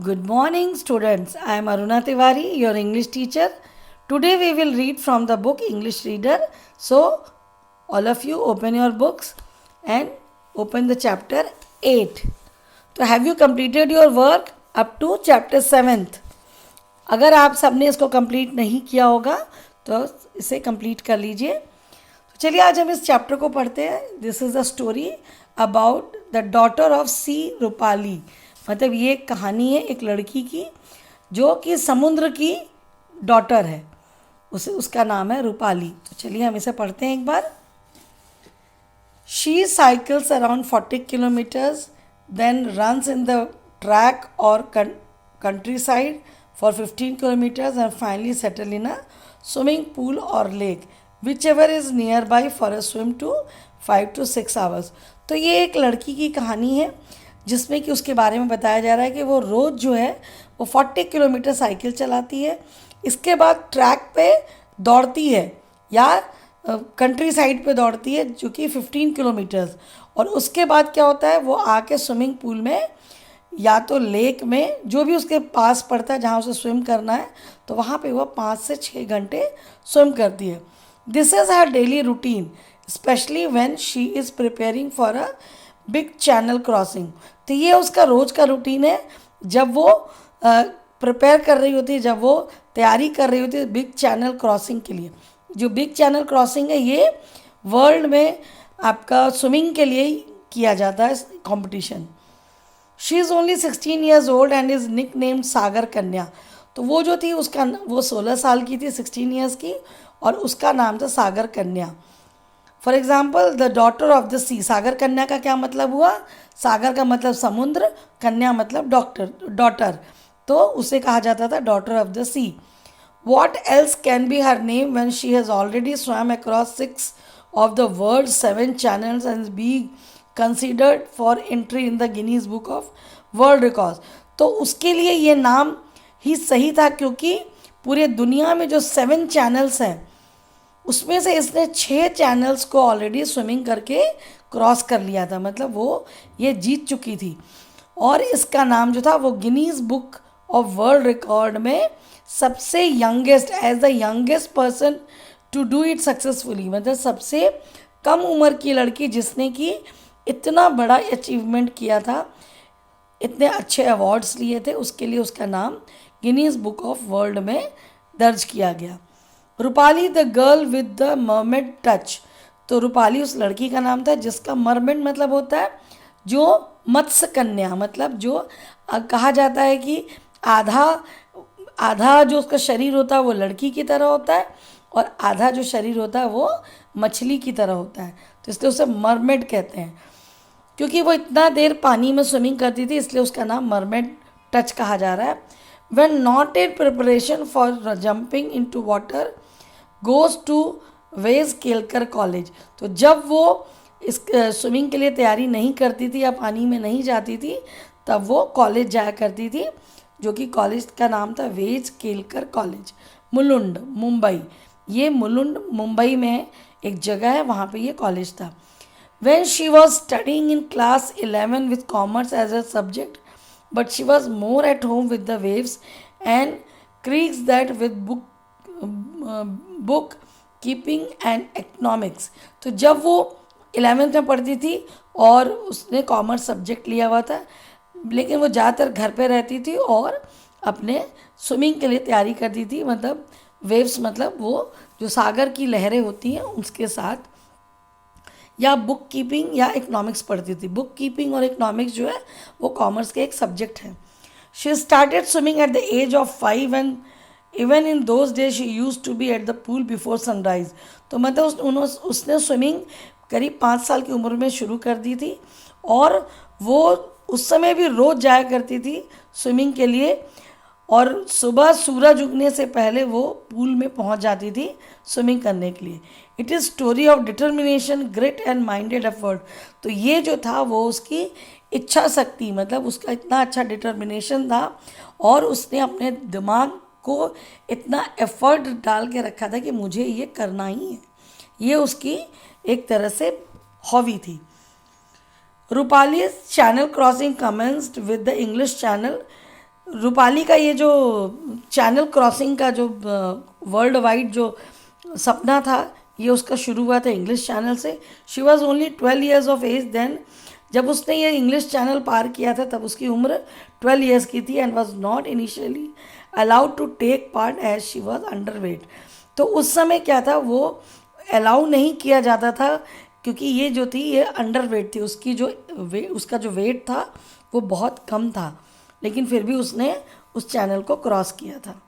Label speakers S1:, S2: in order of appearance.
S1: Good morning, students. I am Aruna Tiwari, your English teacher. Today we will read from the book English Reader. So, all of you open your books and open the chapter 8. So, have you completed your work up to chapter 7th? अगर आप सबने इसको complete नहीं किया होगा तो इसे complete कर लीजिए. तो चलिए आज हम इस चैप्टर को पढ़ते हैं. This is the story about the daughter of sea Rupali. मतलब ये एक कहानी है एक लड़की की जो कि समुद्र की डॉटर है. उसका नाम है रूपाली. तो चलिए हम इसे पढ़ते हैं एक बार. She cycles around 40 kilometres then runs in the track और countryside for 15 kilometers and finally settle in a swimming pool or lake whichever is nearby for a swim to 5 to 6 hours. तो ये एक लड़की की कहानी है जिसमें कि उसके बारे में बताया जा रहा है कि वो रोज़ जो है वो 40 किलोमीटर साइकिल चलाती है. इसके बाद ट्रैक पे दौड़ती है या कंट्री साइड पे दौड़ती है जो कि 15 किलोमीटर्स. और उसके बाद क्या होता है वो आके स्विमिंग पूल में या तो लेक में जो भी उसके पास पड़ता है जहाँ उसे स्विम करना है तो वहाँ पे वह 5 से 6 घंटे स्विम करती है. This is her daily routine specially when she is preparing for a big channel crossing. तो ये उसका रोज़ का रूटीन है जब वो प्रिपेयर कर रही होती है, जब वो तैयारी कर रही होती है बिग चैनल क्रॉसिंग के लिए. जो बिग चैनल क्रॉसिंग है ये वर्ल्ड में आपका स्विमिंग के लिए किया जाता है competition. She is only 16 years old and is nicknamed Sagar Kanya. तो वो जो थी उसका वो 16 साल की थी, 16 years की, और उसका नाम था Sagar Kanya. For example the daughter of the sea. Sagar Kanya का क्या मतलब हुआ? सागर का मतलब समुद्र, कन्या मतलब डॉटर. तो उसे कहा जाता था daughter of the sea. What else can be her name when she has already swam across 6 of the world's 7 channels and be considered for entry in the Guinness Book of World Records. तो उसके लिए ये नाम ही सही था क्योंकि पूरे दुनिया में जो 7 चैनल्स हैं उसमें से इसने 6 चैनल्स को ऑलरेडी स्विमिंग करके क्रॉस कर लिया था. मतलब वो ये जीत चुकी थी और इसका नाम जो था वो Guinness book of world record में सबसे youngest as the youngest person to do it successfully. मतलब सबसे कम उम्र की लड़की जिसने कि इतना बड़ा अचीवमेंट किया था, इतने अच्छे अवार्ड्स लिए थे, उसके लिए उसका नाम गिनीज बुक ऑफ वर्ल्ड में दर्ज किया गया. Rupali the girl with the mermaid touch. तो रूपाली उस लड़की का नाम था जिसका मरमेड मतलब होता है जो मत्स्य कन्या. मतलब जो कहा जाता है कि आधा जो उसका शरीर होता है वो लड़की की तरह होता है और आधा जो शरीर होता है वो मछली की तरह होता है. तो इसलिए उसे मरमेड कहते हैं क्योंकि वो इतना देर पानी में स्विमिंग करती थी, इसलिए उसका नाम मरमेड टच कहा जा रहा है. When not in preparation for jumping into water goes to Vaze Kelkar college. तो जब वो इस स्विमिंग के लिए तैयारी नहीं करती थी या पानी में नहीं जाती थी तब वो कॉलेज जाया करती थी जो कि कॉलेज का नाम था वेज केलकर कॉलेज, मुलुंड, मुंबई. ये मुलुंड मुंबई में एक जगह है, वहाँ पे ये कॉलेज था. When she was studying in class 11 with commerce as a subject, but she was more at home with the waves and creeks that with book keeping and economics. तो जब वो 11th में पढ़ती थी और उसने कॉमर्स सब्जेक्ट लिया हुआ था लेकिन वो ज़्यादातर घर पे रहती थी और अपने स्विमिंग के लिए तैयारी करती थी. मतलब वेव्स मतलब वो जो सागर की लहरें होती हैं उसके साथ, या बुक कीपिंग या इकोनॉमिक्स पढ़ती थी. बुक कीपिंग और इकोनॉमिक्स जो है वो कॉमर्स के एक सब्जेक्ट है. She started swimming at the age of 5 and even in those days she used to be at the pool before sunrise. तो मतलब उसने स्विमिंग करीब 5 साल की उम्र में शुरू कर दी थी और वो उस समय भी रोज़ जाया करती थी स्विमिंग के लिए और सुबह सूरज उगने से पहले वो पूल में पहुंच जाती थी स्विमिंग करने के लिए. It is story of determination, grit and minded effort. तो ये जो था वो उसकी इच्छा शक्ति, मतलब उसका इतना अच्छा डिटर्मिनेशन था और उसने अपने दिमाग को इतना एफर्ट डाल के रखा था कि मुझे ये करना ही है. ये उसकी एक तरह से हॉबी थी. रूपाली's channel crossing commenced with the English Channel Rupali का ये जो चैनल क्रॉसिंग का जो वर्ल्ड वाइड जो सपना था, ये उसका शुरू हुआ था इंग्लिश चैनल से। She was only 12 years of age then. जब उसने ये इंग्लिश चैनल पार किया था तब उसकी उम्र 12 years की थी, and was not initially allowed to take part as she was underweight. तो उस समय क्या था, वो अलाउ नहीं किया जाता था क्योंकि ये जो थी ये अंडर वेट थी, उसकी जो उसका जो वेट था वो बहुत कम था, लेकिन फिर भी उसने उस चैनल को क्रॉस किया था।